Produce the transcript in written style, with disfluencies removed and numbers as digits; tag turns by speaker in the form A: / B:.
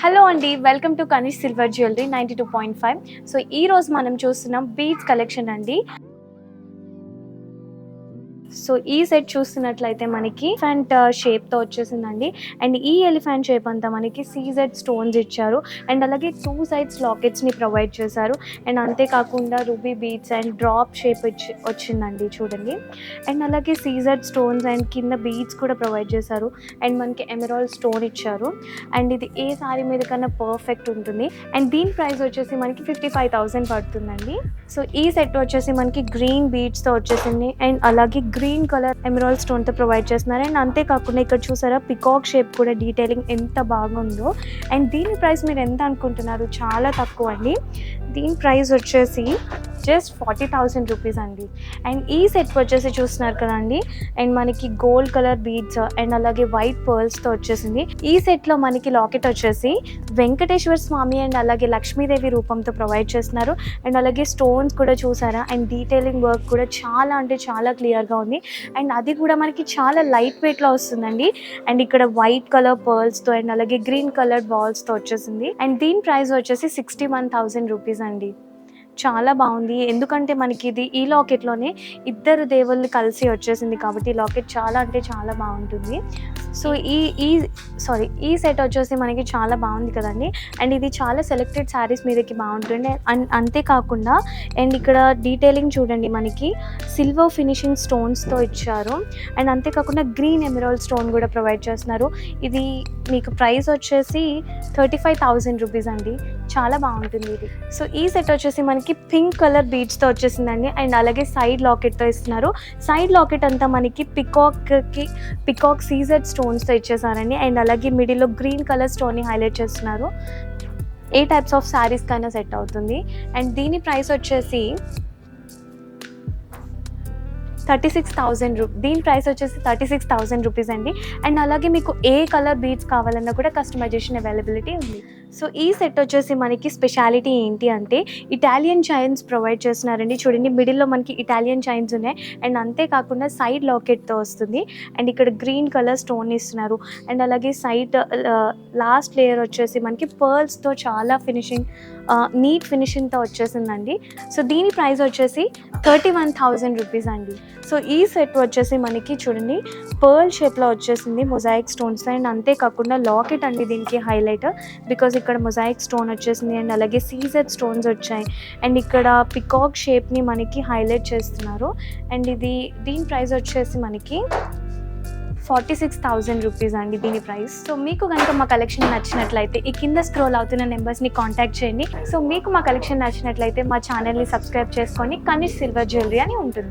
A: Hello అండి, welcome to Kanish silver jewellery 92.5. So ఈ రోజు మనం చూస్తున్నాం బీడ్స్ కలెక్షన్ అండి. సో ఈ సెట్ చూస్తున్నట్లయితే మనకి ఎలిఫెంట్ షేప్తో వచ్చేసిందండి. అండ్ ఈ ఎలిఫెంట్ షేప్ అంతా మనకి సీజెడ్ స్టోన్స్ ఇచ్చారు. అండ్ అలాగే 2 సైడ్స్ లాకెట్స్ని ప్రొవైడ్ చేశారు. అండ్ అంతేకాకుండా ruby beads and drop shape వచ్చిందండి చూడండి. అండ్ అలాగే సీజెడ్ స్టోన్స్ అండ్ కింద బీడ్స్ కూడా ప్రొవైడ్ చేశారు. అండ్ మనకి ఎమరాల్డ్ స్టోన్ ఇచ్చారు. అండ్ ఇది ఏ సారీ మీద కన్నా పర్ఫెక్ట్ ఉంటుంది. అండ్ దీని ప్రైస్ వచ్చేసి మనకి 55,000 పడుతుందండి. సో ఈ సెట్ వచ్చేసి మనకి గ్రీన్ బీడ్స్తో వచ్చేసింది. అండ్ అలాగే గ్రీన్ కలర్ ఎమరాల్డ్ స్టోన్తో ప్రొవైడ్ చేస్తున్నారు. అండ్ అంతేకాకుండా ఇక్కడ చూసారా పికాక్ షేప్ కూడా డీటెయిలింగ్ ఎంత బాగుందో. అండ్ దీని ప్రైస్ మీరు ఎంత అనుకుంటున్నారు? చాలా తక్కువ అండి. దీని ప్రైస్ వచ్చేసి జస్ట్ 40,000 రూపీస్ అండి. అండ్ ఈ సెట్ వచ్చేసి చూస్తున్నారు కదండి. అండ్ మనకి గోల్డ్ కలర్ బీడ్స్ అండ్ అలాగే వైట్ పర్ల్స్తో వచ్చేసింది. ఈ సెట్లో మనకి లాకెట్ వచ్చేసి వెంకటేశ్వర స్వామి అండ్ అలాగే లక్ష్మీదేవి రూపంతో ప్రొవైడ్ చేస్తున్నారు. అండ్ అలాగే స్టోన్స్ కూడా చూసారా. అండ్ డీటెయిలింగ్ వర్క్ కూడా చాలా అంటే చాలా క్లియర్గా ఉంది. అండ్ అది కూడా మనకి చాలా లైట్ వెయిట్లో వస్తుందండి. అండ్ ఇక్కడ వైట్ కలర్ పర్ల్స్తో అండ్ అలాగే గ్రీన్ కలర్ బాల్స్తో వచ్చేసింది. అండ్ దీని ప్రైస్ వచ్చేసి 61,000 రూపీస్ అండి. చాలా బాగుంది. ఎందుకంటే మనకి ఇది ఈ లాకెట్లోనే ఇద్దరు దేవుళ్ళు కలిసి వచ్చేసింది కాబట్టి ఈ లాకెట్ చాలా అంటే చాలా బాగుంటుంది. సో ఈ సెట్ వచ్చేసి మనకి చాలా బాగుంది కదండి. అండ్ ఇది చాలా సెలెక్టెడ్ శారీస్ మీదకి బాగుంటుంది. అండ్ అంతేకాకుండా అండ్ ఇక్కడ డీటెయిలింగ్ చూడండి, మనకి సిల్వర్ ఫినిషింగ్ స్టోన్స్తో ఇచ్చారు. అండ్ అంతేకాకుండా గ్రీన్ ఎమరాల్డ్ స్టోన్ కూడా ప్రొవైడ్ చేస్తున్నారు. ఇది మీకు ప్రైస్ వచ్చేసి 35,000 రూపీస్ అండి. చాలా బాగుంటుంది ఇది. సో ఈ సెట్ వచ్చేసి మనకి పింక్ కలర్ బీడ్స్తో వచ్చేసిందండి. అండ్ అలాగే సైడ్ లాకెట్తో ఇస్తున్నారు. సైడ్ లాకెట్ అంతా మనకి పికాక్ సీజెడ్ స్టోన్స్తో ఇచ్చేసారండి. అండ్ అలాగే మిడిల్లో గ్రీన్ కలర్ స్టోన్ని హైలైట్ చేస్తున్నారు. ఏ టైప్స్ ఆఫ్ శారీస్ కైనా సెట్ అవుతుంది. అండ్ దీని ప్రైస్ వచ్చేసి 36,000 దీని ప్రైస్ వచ్చేసి 36,000 రూపీస్ అండి. అండ్ అలాగే మీకు ఏ కలర్ బీడ్స్ కావాలన్నా కూడా కస్టమైజేషన్ అవైలబిలిటీ ఉంది. సో ఈ సెట్ వచ్చేసి మనకి స్పెషాలిటీ ఏంటి అంటే ఇటాలియన్ చైన్స్ ప్రొవైడ్ చేస్తున్నారండి. చూడండి, మిడిల్లో మనకి ఇటాలియన్ చైన్స్ ఉన్నాయి. అండ్ అంతేకాకుండా సైడ్ లాకెట్తో వస్తుంది. అండ్ ఇక్కడ గ్రీన్ కలర్ స్టోన్ ఇస్తున్నారు. అండ్ అలాగే సైడ్ లాస్ట్ లేయర్ వచ్చేసి మనకి పర్ల్స్తో చాలా నీట్ ఫినిషింగ్తో వచ్చేసిందండి. సో దీని ప్రైస్ వచ్చేసి 31,000 రూపీస్ అండి. సో ఈ సెట్ వచ్చేసి మనకి చూడండి పర్ల్ షేప్లో వచ్చేసింది మొజాయిక్ స్టోన్స్. అండ్ అంతేకాకుండా లాకెట్ అండి దీనికి హైలైట్, బికాజ్ ఇక్కడ మొజాయిక్ స్టోన్ వచ్చేసింది. అండ్ అలాగే సీజెడ్ స్టోన్స్ వచ్చాయి. అండ్ ఇక్కడ పికాక్ షేప్ని మనకి హైలైట్ చేస్తున్నారు. అండ్ దీని ప్రైస్ వచ్చేసి మనకి 46,000 రూపీస్ అండి దీని ప్రైస్. సో మీకు కనుక మా కలెక్షన్ నచ్చినట్లయితే ఈ కింద స్క్రోల్ అవుతున్న నెంబర్స్ని కాంటాక్ట్ చేయండి. సో మీకు మా కలెక్షన్ నచ్చినట్లయితే మా ఛానల్ని సబ్స్క్రైబ్ చేసుకొని కనిష్ సిల్వర్ జ్యువెలరీ అని ఉంటుంది.